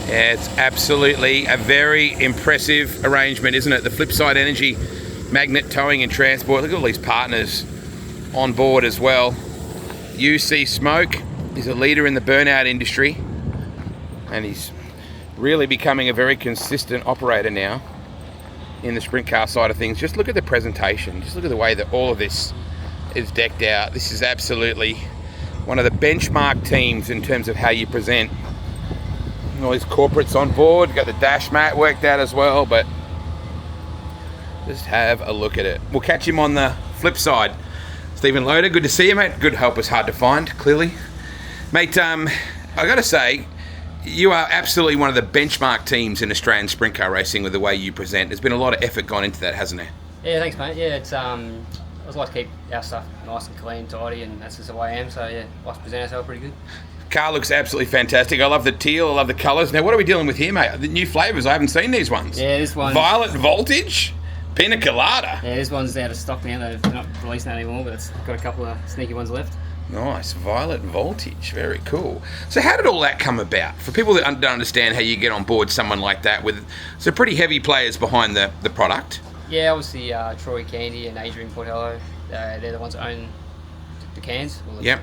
Yeah, it's absolutely a very impressive arrangement, isn't it? The Flipside Energy magnet towing and transport. Look at all these partners on board as well. UC Smoke is a leader in the burnout industry, and he's really becoming a very consistent operator now in the sprint car side of things. Just look at the presentation. Just look at the way that all of this is decked out. This is absolutely one of the benchmark teams in terms of how you present. All these corporates on board. Got the dash mat worked out as well, but just have a look at it. We'll catch him on the flip side. Stephen Loader, good to see you, mate. Good help was hard to find, clearly. Mate, I got to say, you are absolutely one of the benchmark teams in Australian sprint car racing with the way you present. There's been a lot of effort gone into that, hasn't there? Yeah, thanks, mate. Yeah, it's I always like to keep our stuff nice and clean, tidy, and that's just the way I am. So yeah, like to present ourselves pretty good. Car looks absolutely fantastic. I love the teal, I love the colours. Now, what are we dealing with here, mate? The new flavours, I haven't seen these ones. Yeah, this one. Violet Voltage, Pina Colada. Yeah, this one's out of stock now. They're not releasing that anymore, but it's got a couple of sneaky ones left. Nice, Violet Voltage, very cool. So how did all that come about? For people that don't understand how you get on board someone like that with some pretty heavy players behind the product. Yeah, obviously Troy Candy and Adrian Portelli, they're the ones that own the cans. Yep.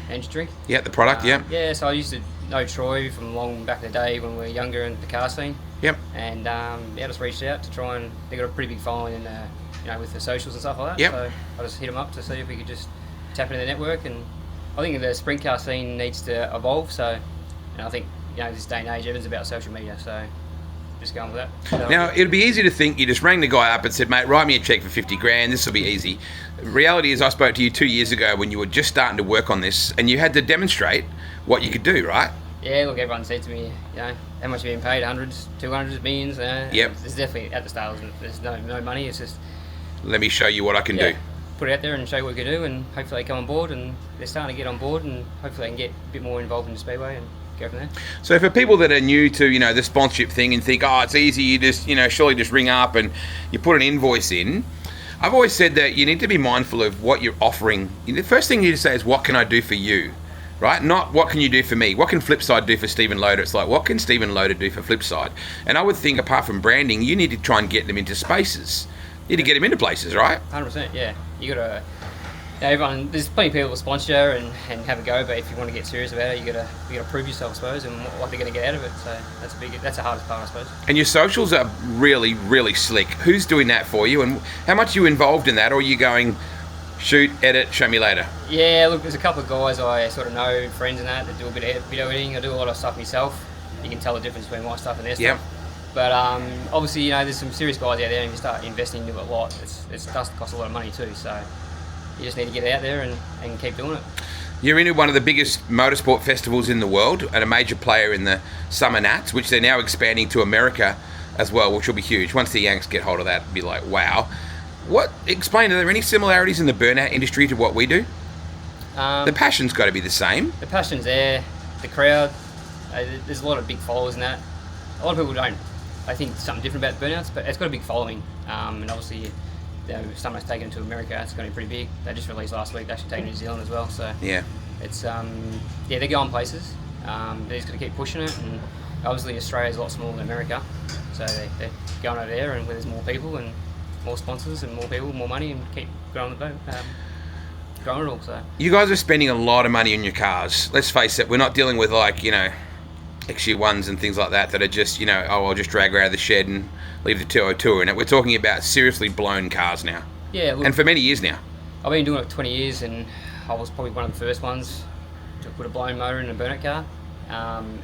Energy drink. Yeah, the product, yep. Yeah, so I used to know Troy from long back in the day when we were younger in the car scene. Yep. And yeah, I just reached out to try and they got a pretty big following in with the socials and stuff like that. Yep. So I just hit them up to see if we could just tap into the network, and I think the sprint car scene needs to evolve. So, and I think this day and age, everything's about social media. So just going with that. Now, it'd be easy to think you just rang the guy up and said, mate, write me a check for 50 grand, this will be easy. The reality is I spoke to you 2 years ago when you were just starting to work on this, and you had to demonstrate what you could do, right? Yeah, look, everyone said to me, how much are you being paid? Hundreds, 200s, millions? Yep. It's definitely at the start, there's no money, it's just... Let me show you what I can do. Put it out there and show you what we can do, and hopefully they come on board, and they're starting to get on board, and hopefully they can get a bit more involved in the Speedway and go from there. So for people that are new to, the sponsorship thing and think, it's easy, you just, surely just ring up and you put an invoice in. I've always said that you need to be mindful of what you're offering. The first thing you need to say is, what can I do for you? Right? Not what can you do for me? What can Flipside do for Stephen Loader? It's like, what can Stephen Loader do for Flipside? And I would think, apart from branding, you need to try and get them into spaces. You need to get them into places, right? 100%, yeah. You got to... everyone, there's plenty of people that sponsor you and have a go, but if you want to get serious about it, you got to prove yourself, I suppose, and what they're going to get out of it. So that's the hardest part, I suppose. And your socials are really, really slick. Who's doing that for you, and how much are you involved in that, or are you going, shoot, edit, show me later? Yeah, look, there's a couple of guys I sort of know, friends and that do a bit of video editing. I do a lot of stuff myself. You can tell the difference between my stuff and their stuff. But obviously, there's some serious guys out there, and if you start investing into it a lot, it does cost a lot of money too. So you just need to get out there and keep doing it. You're into one of the biggest motorsport festivals in the world and a major player in the Summer Nats, which they're now expanding to America as well, which will be huge. Once the Yanks get hold of that, it'll be like, wow. Explain, are there any similarities in the burnout industry to what we do? The passion's got to be the same. The passion's there. The crowd, there's a lot of big followers in that. A lot of people don't. I think something different about the burnouts, but it's got a big following. And obviously, someone's taken it to America. It's going to be pretty big. They just released last week. They actually taken New Zealand as well. So yeah, it's they're going places. They're just going to keep pushing it. And obviously, Australia's a lot smaller than America, so they're going over there, and where there's more people and more sponsors and more people, more money, and keep growing the boat. Growing it all. So you guys are spending a lot of money on your cars. Let's face it. We're not dealing with XU1s and things like that are just, I'll just drag her out of the shed and leave the 202 in it. We're talking about seriously blown cars now. Yeah. Look, and for many years now. I've been doing it for 20 years, and I was probably one of the first ones to put a blown motor in a burnout car.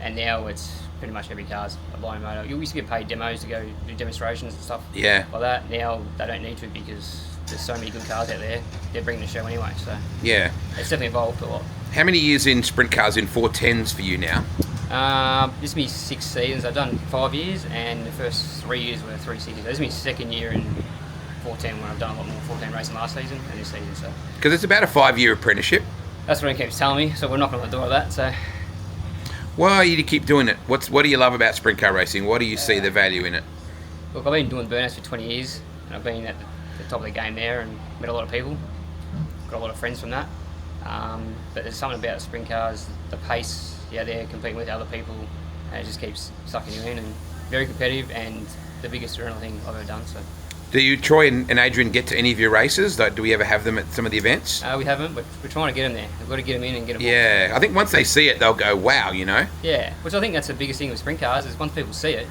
And now it's pretty much every car's a blown motor. You used to get paid demos to go do demonstrations and stuff like that. Now they don't need to, because there's so many good cars out there. They're bringing the show anyway. So yeah, it's definitely evolved a lot. How many years in sprint cars in 410s for you now? This will be 6 seasons. I've done 5 years, and the first 3 years were 3 seasons. This is my second year in 410, when I've done a lot more 410 racing last season and this season. So because it's about a 5-year apprenticeship. That's what he keeps telling me. So we're knocking on the door of that. So why are you to keep doing it? What do you love about sprint car racing? What do you see the value in it? Look, I've been doing burnouts for 20 years, and I've been at the top of the game there and met a lot of people. Got a lot of friends from that. But there's something about sprint cars, the pace. They're competing with other people, and it just keeps sucking you in, and very competitive, and the biggest adrenaline thing I've ever done. So. Do you, Troy and Adrian, get to any of your races? Like, do we ever have them at some of the events? We haven't, but we're trying to get them there. We've got to get them in and get them. Yeah, I think once they see it, they'll go, wow, you know? Yeah, which I think that's the biggest thing with sprint cars is once people see it,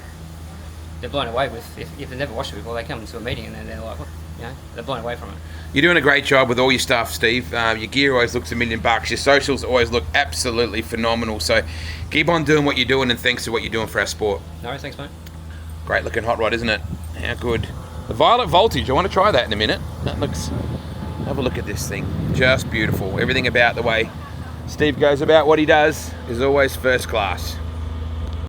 they're blown away with. If they've never watched it before, they come into a meeting and then they're like, what? You know, they're blown away from it. You're doing a great job with all your stuff, Steve. Your gear always looks $1 million. Your socials always look absolutely phenomenal. So keep on doing what you're doing, and thanks for what you're doing for our sport. No worries, thanks, mate. Great looking hot rod, isn't it? How good. The violet voltage, I want to try that in a minute. That looks, have a look at this thing. Just beautiful. Everything about the way Steve goes about what he does is always first class.